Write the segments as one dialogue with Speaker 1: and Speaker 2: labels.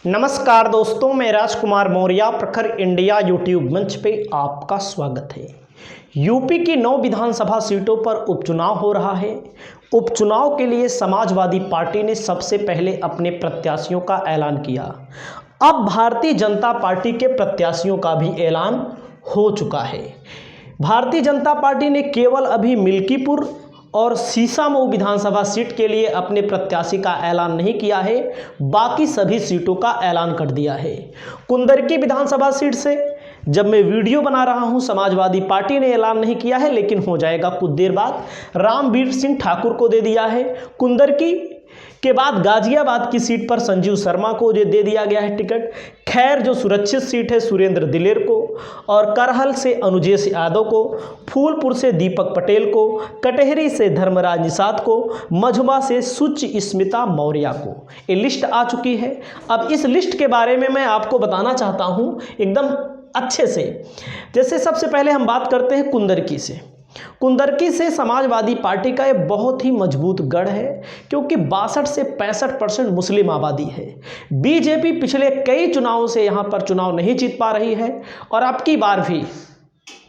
Speaker 1: नमस्कार दोस्तों, मैं राजकुमार मौर्य प्रखर इंडिया यूट्यूब मंच पे आपका स्वागत है। यूपी की 9 विधानसभा सीटों पर उपचुनाव हो रहा है। उपचुनाव के लिए समाजवादी पार्टी ने सबसे पहले अपने प्रत्याशियों का ऐलान किया। अब भारतीय जनता पार्टी के प्रत्याशियों का भी ऐलान हो चुका है। भारतीय जनता पार्टी ने केवल अभी मिल्कीपुर और सीसामऊ विधानसभा सीट के लिए अपने प्रत्याशी का ऐलान नहीं किया है, बाकी सभी सीटों का ऐलान कर दिया है। कुंदरकी विधानसभा सीट से जब मैं वीडियो बना रहा हूं, समाजवादी पार्टी ने ऐलान नहीं किया है, लेकिन हो जाएगा कुछ देर बाद। रामवीर सिंह ठाकुर को दे दिया है। कुंदरकी के बाद गाजियाबाद की सीट पर संजीव शर्मा को दे दिया गया है टिकट। खैर जो सुरक्षित सीट है सुरेंद्र दिलेर को, और करहल से अनुजेश यादव को, फूलपुर से दीपक पटेल को, कटहरी से धर्मराज निषाद को, मझवा से सुच्च स्मिता मौर्य को। ये लिस्ट आ चुकी है। अब इस लिस्ट के बारे में मैं आपको बताना चाहता हूँ एकदम अच्छे से। जैसे सबसे पहले हम बात करते हैं कुंदरकी से। कुंदरकी से समाजवादी पार्टी का एक बहुत ही मजबूत गढ़ है, क्योंकि 62 से 65% मुस्लिम आबादी है। बीजेपी पिछले कई चुनावों से यहाँ पर चुनाव नहीं जीत पा रही है, और अब की बार भी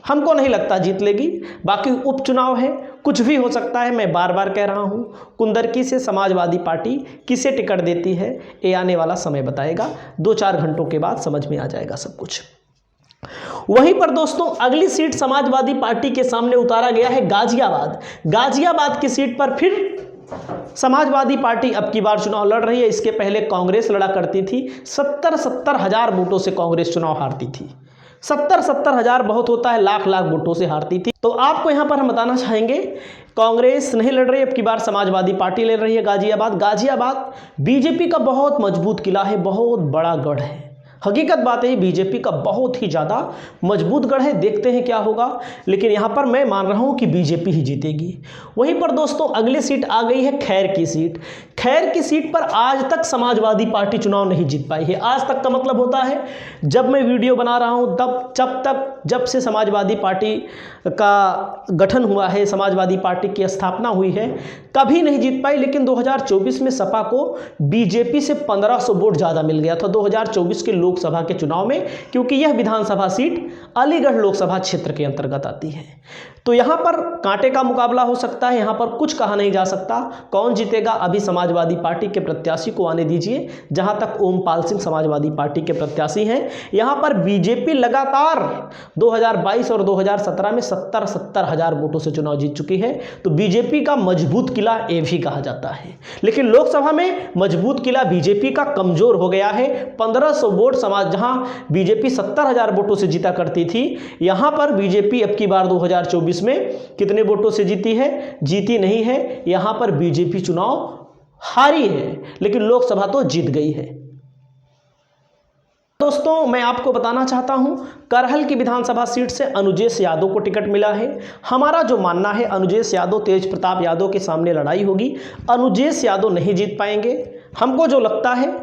Speaker 1: हमको नहीं लगता जीत लेगी। बाकी उपचुनाव है, कुछ भी हो सकता है। मैं बार बार कह रहा हूँ, कुंदरकी से समाजवादी पार्टी किसे टिकट देती है ये आने वाला समय बताएगा। 2-4 घंटों के बाद समझ में आ जाएगा सब कुछ। वहीं पर दोस्तों अगली सीट समाजवादी पार्टी के सामने उतारा गया है गाजियाबाद। गाजियाबाद की सीट पर फिर समाजवादी पार्टी अब की बार चुनाव लड़ रही है। इसके पहले कांग्रेस लड़ा करती थी। 70 हज़ार वोटों से कांग्रेस चुनाव हारती थी। 70 हज़ार बहुत होता है, लाख वोटों से हारती थी। तो आपको यहां पर हम बताना चाहेंगे, कांग्रेस नहीं लड़ रही, अब की बार समाजवादी पार्टी लड़ रही है गाजियाबाद। गाजियाबाद बीजेपी का बहुत मजबूत किला है, बहुत बड़ा गढ़ है। हकीकत बात है, बीजेपी का बहुत ही ज़्यादा मजबूत गढ़ है। देखते हैं क्या होगा, लेकिन यहाँ पर मैं मान रहा हूँ कि बीजेपी ही जीतेगी। वहीं पर दोस्तों अगली सीट आ गई है खैर की सीट। खैर की सीट पर आज तक समाजवादी पार्टी चुनाव नहीं जीत पाई है। आज तक का मतलब होता है जब मैं वीडियो बना रहा हूँ तब जब से समाजवादी पार्टी का गठन हुआ है, समाजवादी पार्टी की स्थापना हुई है, कभी नहीं जीत पाई। लेकिन 2024 में सपा को बीजेपी से 1500 वोट ज़्यादा मिल गया था 2024 के लोकसभा के चुनाव में, क्योंकि यह विधानसभा सीट अलीगढ़ लोकसभा क्षेत्र के अंतर्गत आती है। तो यहाँ पर कांटे का मुकाबला हो सकता है। यहाँ पर कुछ कहा नहीं जा सकता कौन जीतेगा। अभी समाजवादी पार्टी के प्रत्याशी को आने दीजिए। जहाँ तक ओमपाल सिंह समाजवादी पार्टी के प्रत्याशी हैं, यहाँ पर बीजेपी लगातार 2022 और 2017 में 70 हज़ार वोटों से चुनाव जीत चुकी है। तो बीजेपी का मजबूत किला ये भी कहा जाता है। लेकिन लोकसभा में मजबूत किला बीजेपी का कमजोर हो गया है। 1500 वोट जहां बीजेपी 70 हज़ार वोटों से जीता करती थी, यहां पर बीजेपी अब की बार 2024 में कितने वोटों से जीती है? जीती नहीं है। यहां पर बीजेपी चुनाव हारी है, लेकिन लोकसभा तो जीत गई है। दोस्तों मैं आपको बताना चाहता हूं, करहल की विधानसभा सीट से अनुजेश यादव को टिकट मिला है। हमारा जो मानना है, अनुजेश यादव तेज प्रताप यादव के सामने लड़ाई होगी। अनुजेश यादव नहीं जीत पाएंगे हमको जो लगता है,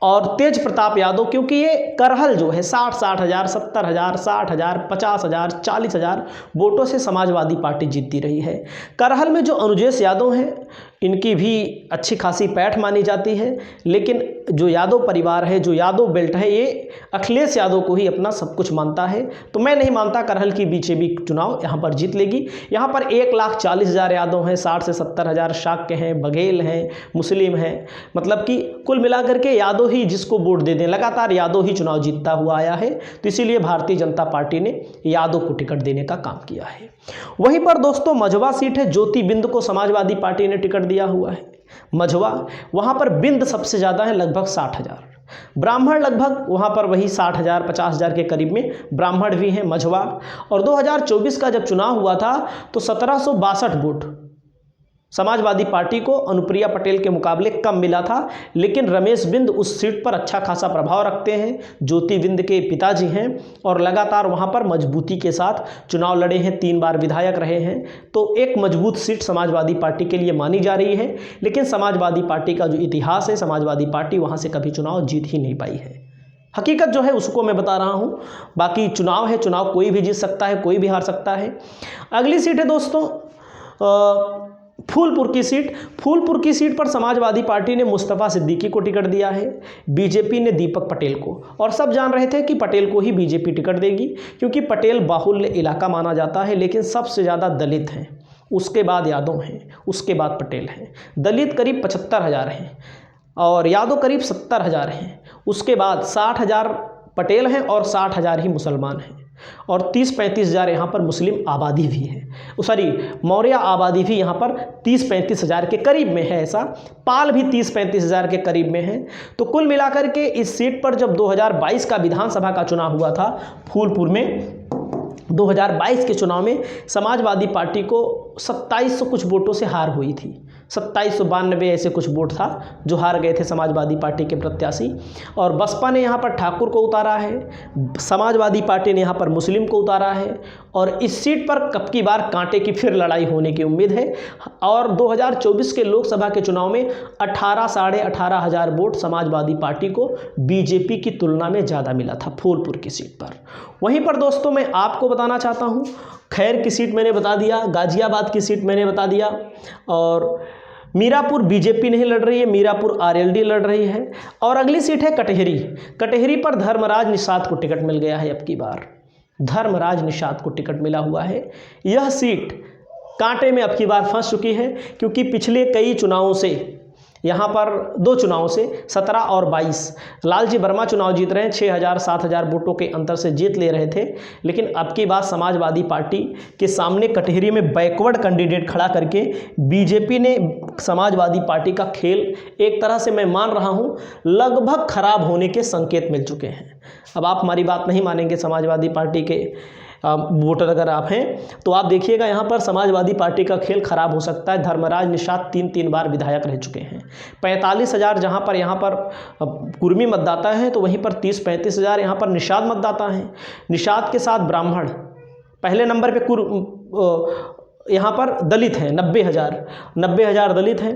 Speaker 1: और तेज प्रताप यादव, क्योंकि ये करहल जो है 60 हज़ार, 70 हज़ार, 60 हज़ार, 50 हज़ार, 40 हज़ार वोटों से समाजवादी पार्टी जीतती रही है। करहल में जो अनुजेश यादव हैं, इनकी भी अच्छी खासी पैठ मानी जाती है। लेकिन जो यादव परिवार है, जो यादव बेल्ट है, ये अखिलेश यादव को ही अपना सब कुछ मानता है। तो मैं नहीं मानता करहल की बीजेपी चुनाव यहाँ पर जीत लेगी। यहाँ पर 1,40,000 यादव हैं, 60 से 70 हज़ार शाक्य हैं, बघेल हैं, मुस्लिम हैं। मतलब कि कुल मिलाकर के यादव ही जिसको वोट दे दें, लगातार यादव ही चुनाव जीतता हुआ आया है। तो इसीलिए भारतीय जनता पार्टी ने यादव को टिकट देने का काम किया है। वहीं पर दोस्तों मझवा सीट है, ज्योति बिंद को समाजवादी पार्टी ने टिकट दिया हुआ है। मझवा, वहां पर बिंद सबसे ज्यादा है, लगभग 60 हज़ार। ब्राह्मण लगभग वहां पर वही 60 हज़ार, 50 हज़ार के करीब में ब्राह्मण भी हैं मझवा। और 2024 का जब चुनाव हुआ था तो 1762 वोट समाजवादी पार्टी को अनुप्रिया पटेल के मुकाबले कम मिला था। लेकिन रमेश बिंद उस सीट पर अच्छा खासा प्रभाव रखते हैं, ज्योति बिंद के पिताजी हैं, और लगातार वहां पर मजबूती के साथ चुनाव लड़े हैं, 3 बार विधायक रहे हैं। तो एक मजबूत सीट समाजवादी पार्टी के लिए मानी जा रही है। लेकिन समाजवादी पार्टी का जो इतिहास है, समाजवादी पार्टी वहां से कभी चुनाव जीत ही नहीं पाई है। हकीकत जो है उसको मैं बता रहा हूं। बाकी चुनाव है, चुनाव कोई भी जीत सकता है, कोई भी हार सकता है। अगली सीट है दोस्तों फूलपुर की सीट पर समाजवादी पार्टी ने मुस्तफ़ा सिद्दीकी को टिकट दिया है, बीजेपी ने दीपक पटेल को। और सब जान रहे थे कि पटेल को ही बीजेपी टिकट देगी, क्योंकि पटेल बाहुल्य इलाका माना जाता है, लेकिन सबसे ज़्यादा दलित हैं, उसके बाद यादव हैं, उसके बाद पटेल हैं। दलित करीब 75,000 हैं और यादव करीब 70,000 हैं। उसके बाद 60,000 पटेल हैं और 60,000 ही मुसलमान हैं, और 30-35 हज़ार यहाँ पर मुस्लिम आबादी भी है, मौर्य आबादी भी यहाँ पर 30-35 हज़ार के करीब में है। ऐसा पाल भी 30-35 हज़ार के करीब में है। तो कुल मिलाकर के इस सीट पर जब 2022 का विधानसभा का चुनाव हुआ था फूलपुर में, 2022 के चुनाव में समाजवादी पार्टी को 2700 कुछ वोटों से हार हुई थी। 2792 ऐसे कुछ वोट था जो हार गए थे समाजवादी पार्टी के प्रत्याशी। और बसपा ने यहाँ पर ठाकुर को उतारा है, समाजवादी पार्टी ने यहाँ पर मुस्लिम को उतारा है, और इस सीट पर कब की बार कांटे की फिर लड़ाई होने की उम्मीद है। और 2024 के लोकसभा के चुनाव में 18 साढ़े 18 हज़ार वोट समाजवादी पार्टी को बीजेपी की तुलना में ज़्यादा मिला था फूलपुर की सीट पर। वहीं पर दोस्तों मैं आपको बताना चाहता हूँ, खैर की सीट मैंने बता दिया, गाजियाबाद की सीट मैंने बता दिया, और मीरापुर बीजेपी नहीं लड़ रही है, मीरापुर आरएलडी लड़ रही है। और अगली सीट है कटहरी पर धर्मराज निषाद को टिकट मिल गया है। अब की बार धर्मराज निषाद को टिकट मिला हुआ है। यह सीट कांटे में अब की बार फंस चुकी है, क्योंकि पिछले कई चुनावों से, यहाँ पर 2 चुनावों से 17 और 22 लालजी वर्मा चुनाव जीत रहे हैं, 6,000-7,000 वोटों के अंतर से जीत ले रहे थे। लेकिन अब की बात समाजवादी पार्टी के सामने कटहरी में बैकवर्ड कैंडिडेट खड़ा करके बीजेपी ने समाजवादी पार्टी का खेल एक तरह से मैं मान रहा हूँ लगभग खराब होने के संकेत मिल चुके हैं। अब आप हमारी बात नहीं मानेंगे, समाजवादी पार्टी के वोटर अगर आप हैं तो आप देखिएगा यहाँ पर समाजवादी पार्टी का खेल खराब हो सकता है। धर्मराज निषाद 3 बार विधायक रह चुके हैं। 45,000 जहाँ पर यहाँ पर कुर्मी मतदाता हैं, तो वहीं पर 30-35 हज़ार यहाँ पर निषाद मतदाता हैं। निषाद के साथ ब्राह्मण पहले नंबर पे यहाँ पर दलित हैं, 90,000 दलित हैं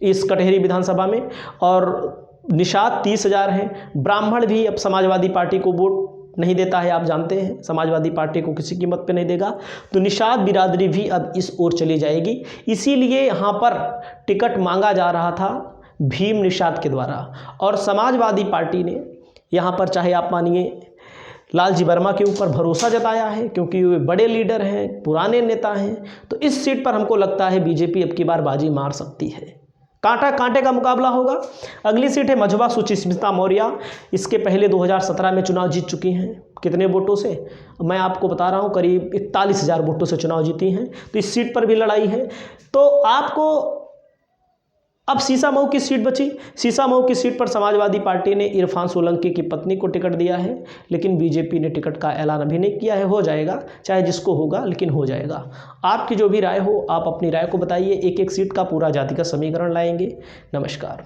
Speaker 1: इस कटहरी विधानसभा में, और निषाद 30,000 हैं। ब्राह्मण भी अब समाजवादी पार्टी को वोट नहीं देता है, आप जानते हैं समाजवादी पार्टी को किसी कीमत पे नहीं देगा, तो निषाद बिरादरी भी अब इस ओर चली जाएगी। इसीलिए यहाँ पर टिकट मांगा जा रहा था भीम निषाद के द्वारा, और समाजवादी पार्टी ने यहाँ पर, चाहे आप मानिए लालजी वर्मा के ऊपर भरोसा जताया है, क्योंकि वे बड़े लीडर हैं, पुराने नेता हैं। तो इस सीट पर हमको लगता है बीजेपी अब की बार बाजी मार सकती है। कांटे का मुकाबला होगा। अगली सीट है मझवा सुचिस्मिता मौर्य। इसके पहले 2017 में चुनाव जीत चुकी हैं। कितने वोटों से? मैं आपको बता रहा हूँ, करीब 41,000 वोटों से चुनाव जीती हैं। तो इस सीट पर भी लड़ाई है। तो आपको अब सीसामऊ की सीट बची। सीसामऊ की सीट पर समाजवादी पार्टी ने इरफान सोलंकी की पत्नी को टिकट दिया है, लेकिन बीजेपी ने टिकट का ऐलान अभी नहीं किया है। हो जाएगा, चाहे जिसको होगा, लेकिन हो जाएगा। आपकी जो भी राय हो, आप अपनी राय को बताइए। एक एक सीट का पूरा जातिगत समीकरण लाएंगे। नमस्कार।